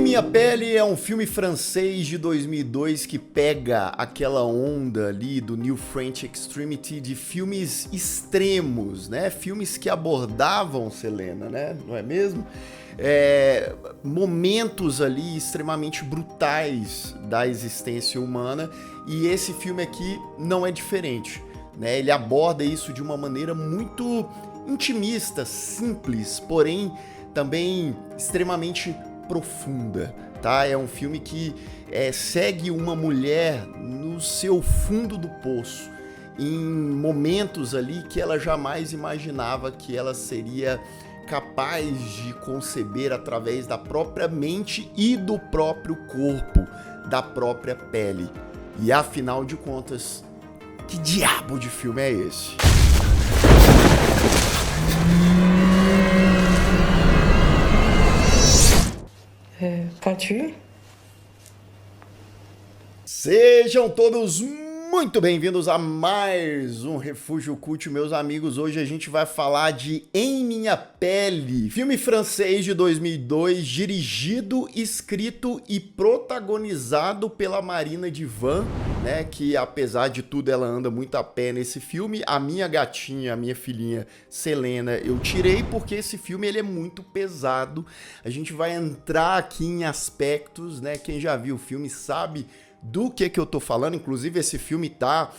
Minha Pele é um filme francês de 2002 que pega aquela onda ali do New French Extremity de filmes extremos, né? Filmes que abordavam, Selena, né? Não é mesmo? Momentos ali extremamente brutais da existência humana, e esse filme aqui não é diferente, né? Ele aborda isso de uma maneira muito intimista, simples, porém também extremamente profunda, tá? É um filme que segue uma mulher no seu fundo do poço, em momentos ali que ela jamais imaginava que ela seria capaz de conceber através da própria mente e do próprio corpo, da própria pele. E afinal de contas, que diabo de filme é esse? Qu'as-tu? Sejam todos muito bem-vindos a mais um Refúgio Cult, meus amigos. Hoje a gente vai falar de Em Minha Pele, filme francês de 2002, dirigido, escrito e protagonizado pela Marina Divan, né, que apesar de tudo ela anda muito a pé nesse filme. A minha gatinha, a minha filhinha Selena, eu tirei porque esse filme ele é muito pesado. A gente vai entrar aqui em aspectos, né, quem já viu o filme sabe do que eu tô falando. Inclusive esse filme tá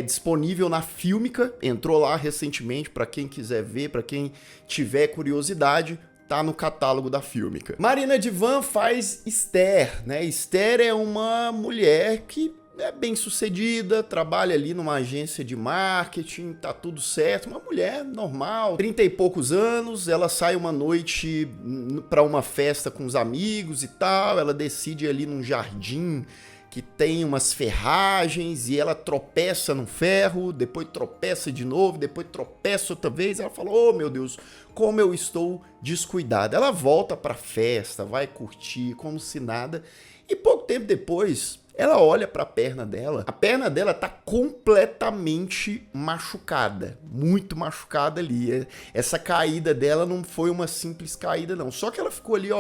disponível na Fílmica, entrou lá recentemente para quem quiser ver, para quem tiver curiosidade, tá no catálogo da Fílmica. Marina Divan faz Esther, né? Esther é uma mulher que é bem sucedida, trabalha ali numa agência de marketing, tá tudo certo, uma mulher normal, 30 e poucos anos, ela sai uma noite para uma festa com os amigos e tal, ela decide ali num jardim que tem umas ferragens e ela tropeça num ferro, depois tropeça de novo, depois tropeça outra vez. Ela fala: oh meu Deus, como eu estou descuidada. Ela volta pra festa, vai curtir como se nada, e pouco tempo depois ela olha pra perna dela. A perna dela tá completamente machucada, muito machucada ali. Essa caída dela não foi uma simples caída não, só que ela ficou ali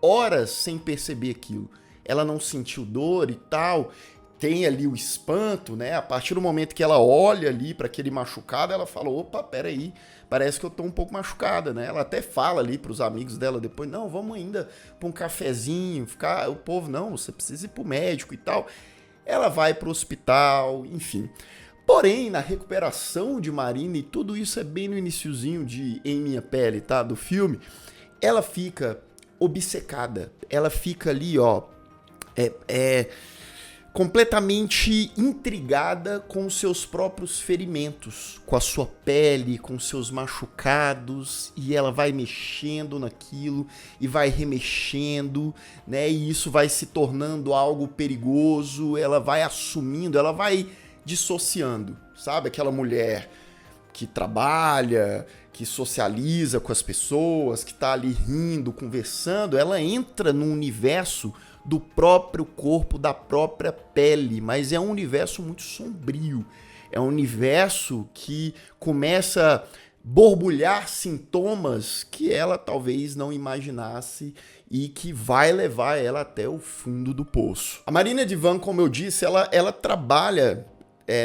horas sem perceber aquilo. Ela não sentiu dor e tal, tem ali o espanto, né? A partir do momento que ela olha ali para aquele machucado, ela fala: opa, peraí, parece que eu tô um pouco machucada, né? Ela até fala ali pros amigos dela depois: não, vamos ainda pra um cafezinho, ficar. O povo: não, você precisa ir pro médico e tal. Ela vai pro hospital, enfim. Porém, na recuperação de Marina, e tudo isso é bem no iniciozinho de Em Minha Pele, tá? Do filme, ela fica obcecada, ela fica ali, completamente intrigada com os seus próprios ferimentos, com a sua pele, com os seus machucados, e ela vai mexendo naquilo e vai remexendo, né? E isso vai se tornando algo perigoso, ela vai assumindo, ela vai dissociando, sabe? Aquela mulher que trabalha, que socializa com as pessoas, que tá ali rindo, conversando, ela entra num universo do próprio corpo, da própria pele, mas é um universo muito sombrio, é um universo que começa a borbulhar sintomas que ela talvez não imaginasse e que vai levar ela até o fundo do poço. A Marina Divan, como eu disse, ela trabalha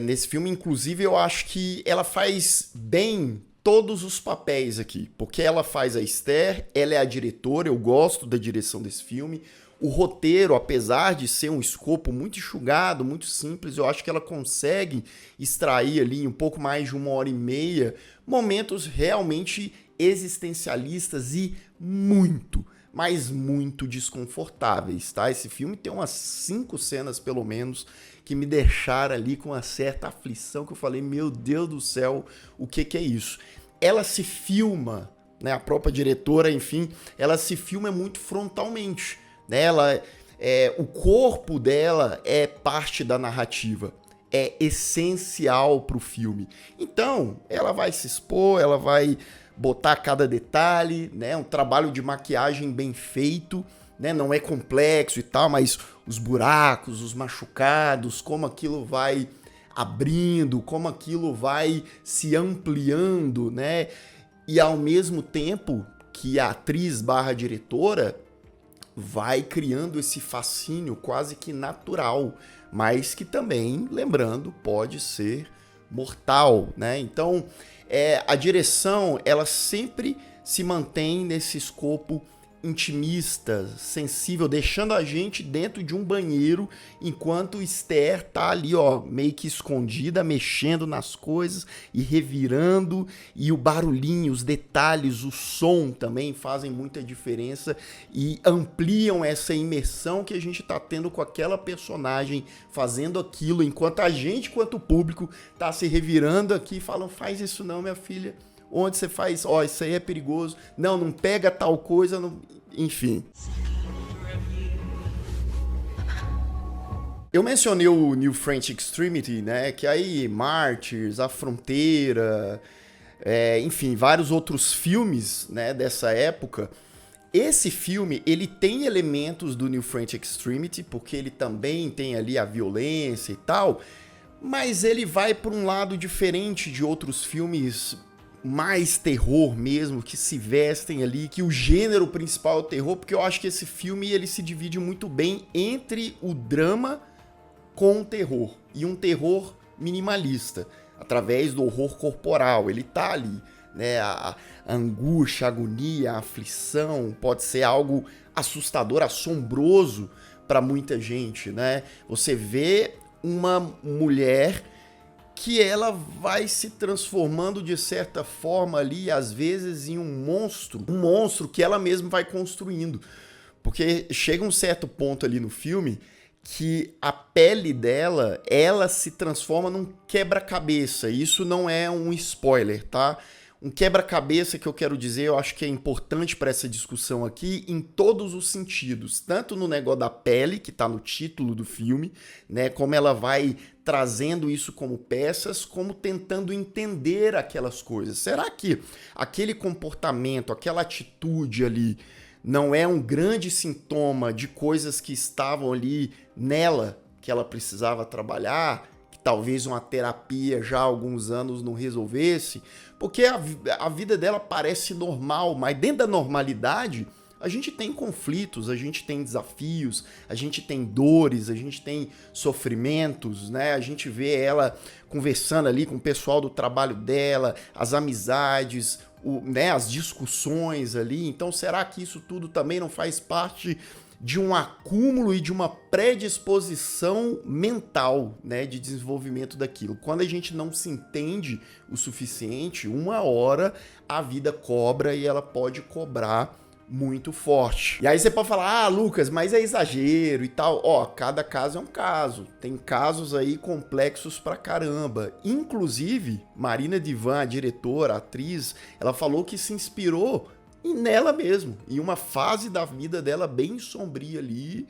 nesse filme, inclusive eu acho que ela faz bem todos os papéis aqui, porque ela faz a Esther, ela é a diretora, eu gosto da direção desse filme. O roteiro, apesar de ser um escopo muito enxugado, muito simples, eu acho que ela consegue extrair ali em um pouco mais de 1h30 momentos realmente existencialistas e muito, mas muito desconfortáveis, tá? Esse filme tem umas 5 cenas, pelo menos, que me deixaram ali com uma certa aflição, que eu falei: meu Deus do céu, o que é isso? Ela se filma, né? A própria diretora, enfim, ela se filma muito frontalmente. Ela, o corpo dela é parte da narrativa, é essencial para o filme. Então, ela vai se expor, ela vai botar cada detalhe, né? Um trabalho de maquiagem bem feito, né? Não é complexo e tal, mas os buracos, os machucados, como aquilo vai abrindo, como aquilo vai se ampliando, né? E ao mesmo tempo que a atriz / diretora vai criando esse fascínio quase que natural, mas que também, lembrando, pode ser mortal, né? Então, a direção, ela sempre se mantém nesse escopo intimista, sensível, deixando a gente dentro de um banheiro enquanto Esther tá ali, ó, meio que escondida, mexendo nas coisas e revirando, e o barulhinho, os detalhes, o som também fazem muita diferença e ampliam essa imersão que a gente tá tendo com aquela personagem fazendo aquilo, enquanto a gente, quanto o público, tá se revirando aqui, falando, faz isso não, minha filha. Onde você faz, ó, isso aí é perigoso, não pega tal coisa, não... Enfim. Eu mencionei o New French Extremity, né, que aí Martyrs, A Fronteira, enfim, vários outros filmes, né, dessa época. Esse filme, ele tem elementos do New French Extremity, porque ele também tem ali a violência e tal, mas ele vai para um lado diferente de outros filmes mais terror mesmo, que se vestem ali, que o gênero principal é o terror, porque eu acho que esse filme ele se divide muito bem entre o drama com o terror, e um terror minimalista, através do horror corporal. Ele tá ali, né, a angústia, a agonia, a aflição, pode ser algo assustador, assombroso para muita gente, né? Você vê uma mulher que ela vai se transformando de certa forma ali, às vezes, em um monstro que ela mesma vai construindo. Porque chega um certo ponto ali no filme que a pele dela, ela se transforma num quebra-cabeça. Isso não é um spoiler, tá? Um quebra-cabeça que eu quero dizer, eu acho que é importante para essa discussão aqui em todos os sentidos. Tanto no negócio da pele, que está no título do filme, né, como ela vai trazendo isso como peças, como tentando entender aquelas coisas. Será que aquele comportamento, aquela atitude ali, não é um grande sintoma de coisas que estavam ali nela, que ela precisava trabalhar? Talvez uma terapia já há alguns anos não resolvesse, porque a vida dela parece normal, mas dentro da normalidade a gente tem conflitos, a gente tem desafios, a gente tem dores, a gente tem sofrimentos, né? A gente vê ela conversando ali com o pessoal do trabalho dela, as amizades, né? As discussões ali. Então será que isso tudo também não faz parte de um acúmulo e de uma predisposição mental, né, de desenvolvimento daquilo? Quando a gente não se entende o suficiente, uma hora a vida cobra e ela pode cobrar muito forte. E aí você pode falar, Lucas, mas é exagero e tal. Ó, cada caso é um caso. Tem casos aí complexos pra caramba. Inclusive, Marina Divan, a diretora, a atriz, ela falou que se inspirou nela mesmo, em uma fase da vida dela bem sombria ali,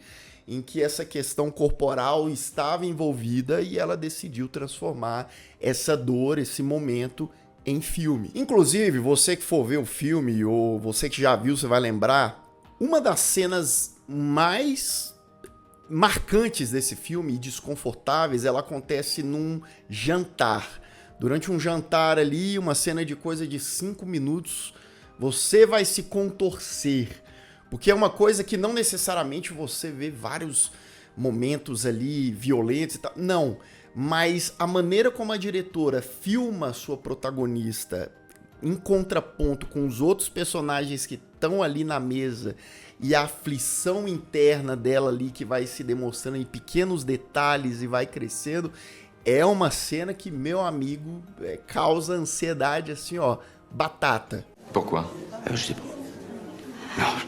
em que essa questão corporal estava envolvida e ela decidiu transformar essa dor, esse momento, em filme. Inclusive, você que for ver o filme, ou você que já viu, você vai lembrar, uma das cenas mais marcantes desse filme, e desconfortáveis, ela acontece num jantar. Durante um jantar ali, uma cena de coisa de 5 minutos, você vai se contorcer, porque é uma coisa que não necessariamente você vê vários momentos ali violentos e tal, não, mas a maneira como a diretora filma a sua protagonista em contraponto com os outros personagens que estão ali na mesa e a aflição interna dela ali que vai se demonstrando em pequenos detalhes e vai crescendo, é uma cena que, meu amigo, causa ansiedade assim, ó, batata. Pourquoi? Je sais pas. Non,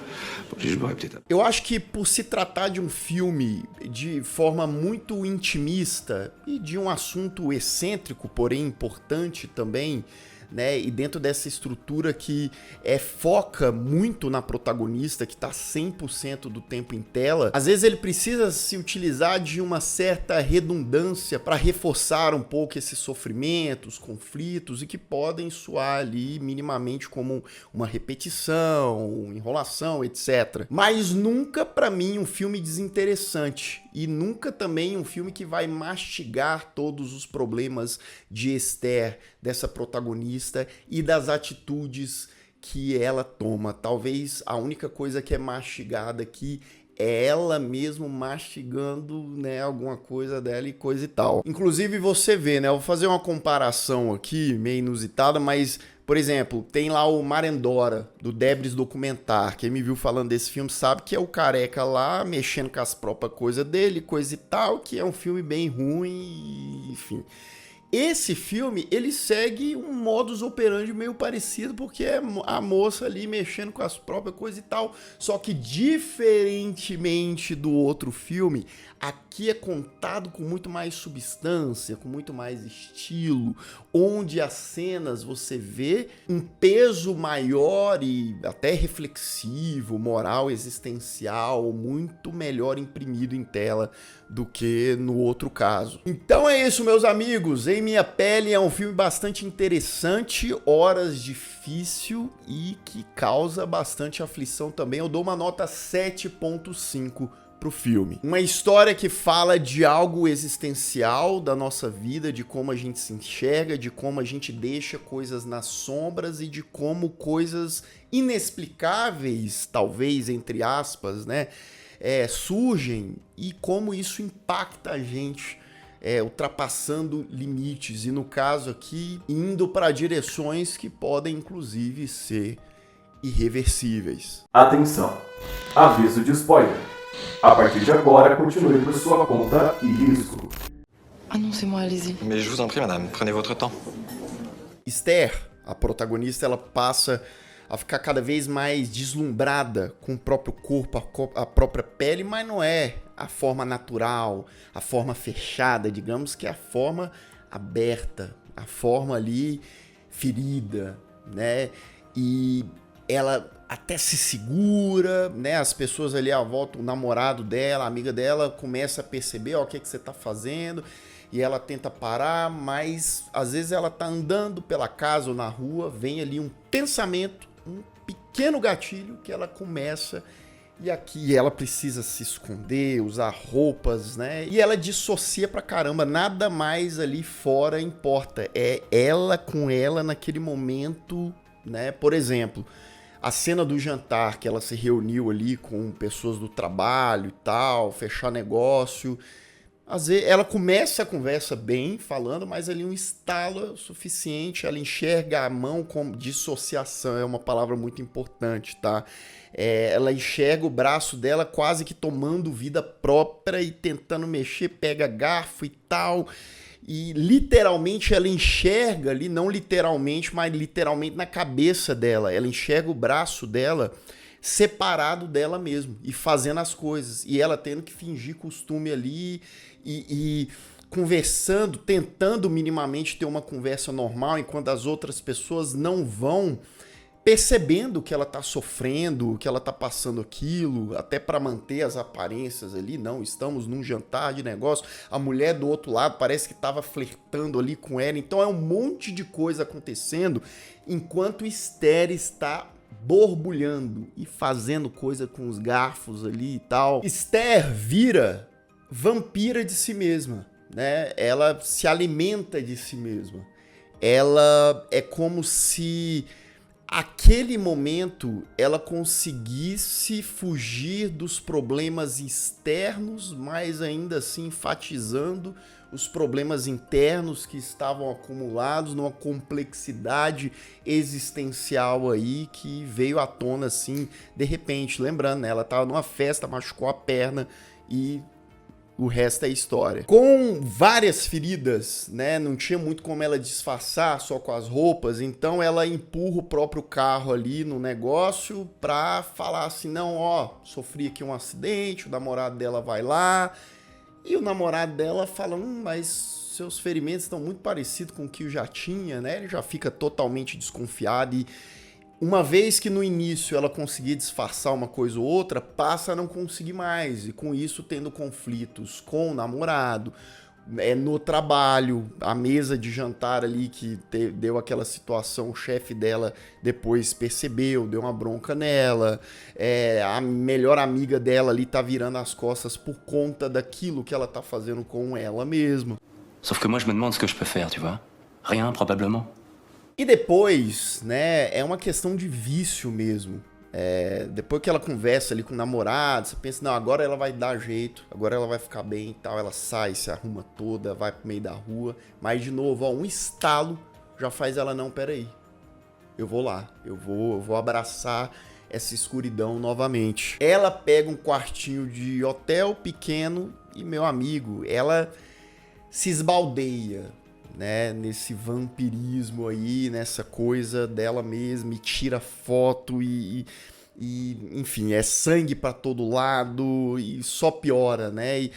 je boirais peut-être. Eu acho que por se tratar de um filme de forma muito intimista e de um assunto excêntrico, porém importante também, né? E dentro dessa estrutura que foca muito na protagonista, que está 100% do tempo em tela, às vezes ele precisa se utilizar de uma certa redundância para reforçar um pouco esses sofrimentos, conflitos, e que podem soar ali minimamente como uma repetição, enrolação, etc. Mas nunca, para mim, um filme desinteressante. E nunca também um filme que vai mastigar todos os problemas de Esther, dessa protagonista, e das atitudes que ela toma. Talvez a única coisa que é mastigada aqui é ela mesmo mastigando, né, alguma coisa dela e coisa e tal. Inclusive você vê, né, eu vou fazer uma comparação aqui, meio inusitada, mas, por exemplo, tem lá o Marendora, do Debris Documentar. Quem me viu falando desse filme sabe que é o careca lá, mexendo com as próprias coisas dele, coisa e tal, que é um filme bem ruim, enfim. Esse filme, ele segue um modus operandi meio parecido, porque é a moça ali mexendo com as próprias coisas e tal. Só que, diferentemente do outro filme, aqui é contado com muito mais substância, com muito mais estilo, onde as cenas você vê um peso maior e até reflexivo, moral, existencial, muito melhor imprimido em tela do que no outro caso. Então é isso, meus amigos. Em Minha Pele é um filme bastante interessante, horas difícil e que causa bastante aflição também. Eu dou uma nota 7.5 pro filme. Uma história que fala de algo existencial da nossa vida, de como a gente se enxerga, de como a gente deixa coisas nas sombras e de como coisas inexplicáveis, talvez, entre aspas, né, surgem e como isso impacta a gente, ultrapassando limites e, no caso aqui, indo para direções que podem, inclusive, ser irreversíveis. Atenção! Aviso de spoiler. A partir de agora, continue por sua conta e risco. Ah non, c'est moi, allez-y. Mais je vous en prie, madame, prenez votre temps. Esther, a protagonista, ela passa a ficar cada vez mais deslumbrada com o próprio corpo, a própria pele, mas não é a forma natural, a forma fechada, digamos que é a forma aberta, a forma ali ferida, né? E ela até se segura, né? As pessoas ali à volta, o namorado dela, a amiga dela, começa a perceber, ó, o que você tá fazendo, e ela tenta parar, mas às vezes ela tá andando pela casa ou na rua, vem ali um pensamento, um pequeno gatilho que ela começa, e aqui ela precisa se esconder, usar roupas, né? E ela dissocia pra caramba, nada mais ali fora importa, é ela com ela naquele momento, né? Por exemplo, a cena do jantar, que ela se reuniu ali com pessoas do trabalho e tal, fechar negócio. Às vezes ela começa a conversa bem, falando, mas ali um estalo suficiente, ela enxerga a mão como dissociação, é uma palavra muito importante, tá? Ela enxerga o braço dela quase que tomando vida própria e tentando mexer, pega garfo e tal. E literalmente ela enxerga ali, não literalmente, mas literalmente na cabeça dela. Ela enxerga o braço dela separado dela mesmo e fazendo as coisas. E ela tendo que fingir costume ali e conversando, tentando minimamente ter uma conversa normal, enquanto as outras pessoas não vão percebendo que ela tá sofrendo, que ela tá passando aquilo, até para manter as aparências ali. Não, estamos num jantar de negócio, a mulher do outro lado parece que tava flertando ali com ela, então é um monte de coisa acontecendo, enquanto Esther está borbulhando e fazendo coisa com os garfos ali e tal. Esther vira vampira de si mesma, né? Ela se alimenta de si mesma. Ela é como se aquele momento ela conseguisse fugir dos problemas externos, mas ainda assim enfatizando os problemas internos que estavam acumulados numa complexidade existencial aí que veio à tona assim de repente. Lembrando, né, ela estava numa festa, machucou a perna e o resto é história. Com várias feridas, né? Não tinha muito como ela disfarçar só com as roupas, então ela empurra o próprio carro ali no negócio pra falar assim, não, ó, sofri aqui um acidente, o namorado dela vai lá, e o namorado dela fala, mas seus ferimentos estão muito parecidos com o que eu já tinha, né? Ele já fica totalmente desconfiado e uma vez que no início ela conseguia disfarçar uma coisa ou outra, passa a não conseguir mais. E com isso tendo conflitos com o namorado, no trabalho, a mesa de jantar ali que deu aquela situação, o chefe dela depois percebeu, deu uma bronca nela. A melhor amiga dela ali tá virando as costas por conta daquilo que ela tá fazendo com ela mesma. Sauf que moi, je me demande ce que je peux faire, tu vois. Rien, probablement. E depois, né, é uma questão de vício mesmo. Depois que ela conversa ali com o namorado, você pensa, não, agora ela vai dar jeito, agora ela vai ficar bem e tal, ela sai, se arruma toda, vai pro meio da rua, mas de novo, ó, um estalo já faz ela, não, peraí, eu vou lá, eu vou abraçar essa escuridão novamente. Ela pega um quartinho de hotel pequeno e, meu amigo, ela se esbaldeia, né, nesse vampirismo aí, nessa coisa dela mesma, e tira foto e enfim, é sangue pra todo lado e só piora, né? E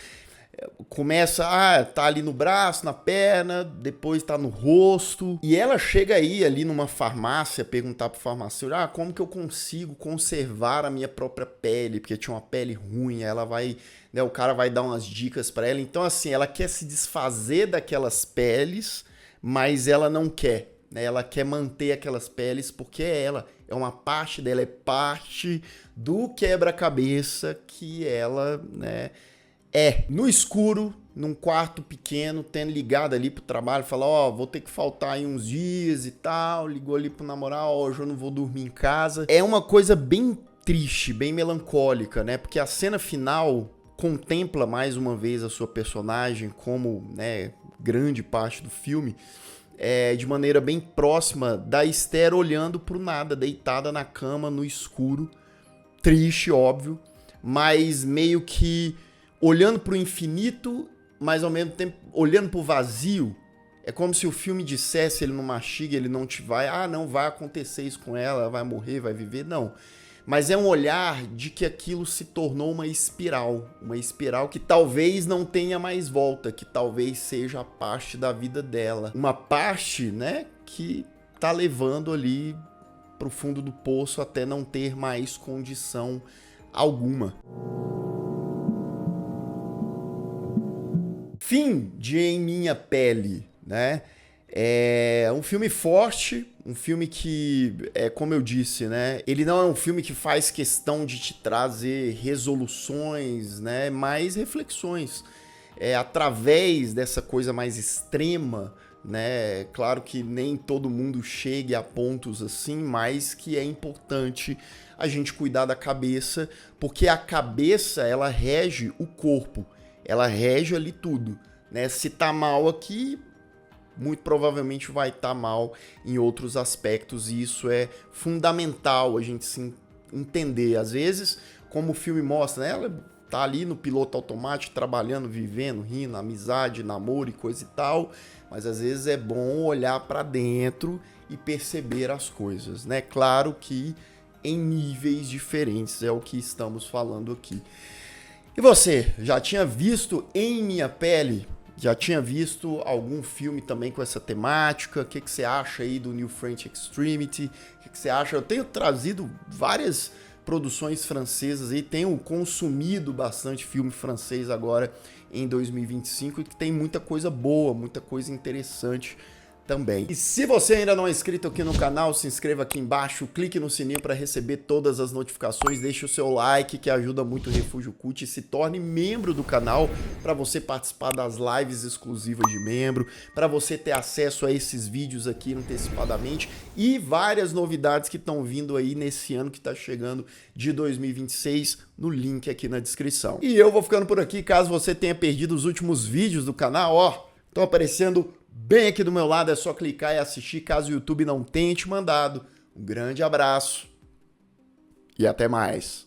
começa, tá ali no braço, na perna, depois tá no rosto. E ela chega aí ali numa farmácia, perguntar pro farmacêutico, como que eu consigo conservar a minha própria pele? Porque tinha uma pele ruim, ela vai, né, o cara vai dar umas dicas pra ela. Então assim, ela quer se desfazer daquelas peles, mas ela não quer, né? Ela quer manter aquelas peles porque é uma parte dela, é parte do quebra-cabeça que ela, né, no escuro, num quarto pequeno, tendo ligado ali pro trabalho, fala, vou ter que faltar aí uns dias e tal, ligou ali pro namorado, hoje eu não vou dormir em casa. É uma coisa bem triste, bem melancólica, né, porque a cena final contempla mais uma vez a sua personagem, como, né, grande parte do filme, de maneira bem próxima da Esther olhando pro nada, deitada na cama, no escuro, triste, óbvio, mas meio que olhando pro infinito, mas ao mesmo tempo olhando pro vazio. É como se o filme dissesse, ele não mastiga, ele não te vai, não vai acontecer isso com ela vai morrer, vai viver, não. Mas é um olhar de que aquilo se tornou uma espiral que talvez não tenha mais volta, que talvez seja a parte da vida dela. Uma parte, né, que tá levando ali pro fundo do poço até não ter mais condição alguma. Fim de Em Minha Pele, né? É um filme forte, um filme que, como eu disse, né? Ele não é um filme que faz questão de te trazer resoluções, né? Mas reflexões. Através dessa coisa mais extrema, né? Claro que nem todo mundo chegue a pontos assim, mas que é importante a gente cuidar da cabeça, porque a cabeça, ela rege o corpo. Ela rege ali tudo, né? Se tá mal aqui, muito provavelmente vai estar mal em outros aspectos, e isso é fundamental a gente se entender. Às vezes, como o filme mostra, né? Ela tá ali no piloto automático, trabalhando, vivendo, rindo, amizade, namoro e coisa e tal, mas às vezes é bom olhar para dentro e perceber as coisas, né? Claro que em níveis diferentes, é o que estamos falando aqui. E você, já tinha visto Em Minha Pele? Já tinha visto algum filme também com essa temática? O que você acha aí do New French Extremity? O que você acha? Eu tenho trazido várias produções francesas aí, tenho consumido bastante filme francês agora em 2025 e que tem muita coisa boa, muita coisa interessante também. E se você ainda não é inscrito aqui no canal, se inscreva aqui embaixo, clique no sininho para receber todas as notificações, deixe o seu like que ajuda muito o Refúgio Cult e se torne membro do canal para você participar das lives exclusivas de membro, para você ter acesso a esses vídeos aqui antecipadamente e várias novidades que estão vindo aí nesse ano que está chegando de 2026 no link aqui na descrição. E eu vou ficando por aqui, caso você tenha perdido os últimos vídeos do canal, estão aparecendo bem aqui do meu lado, é só clicar e assistir caso o YouTube não tenha te mandado. Um grande abraço e até mais.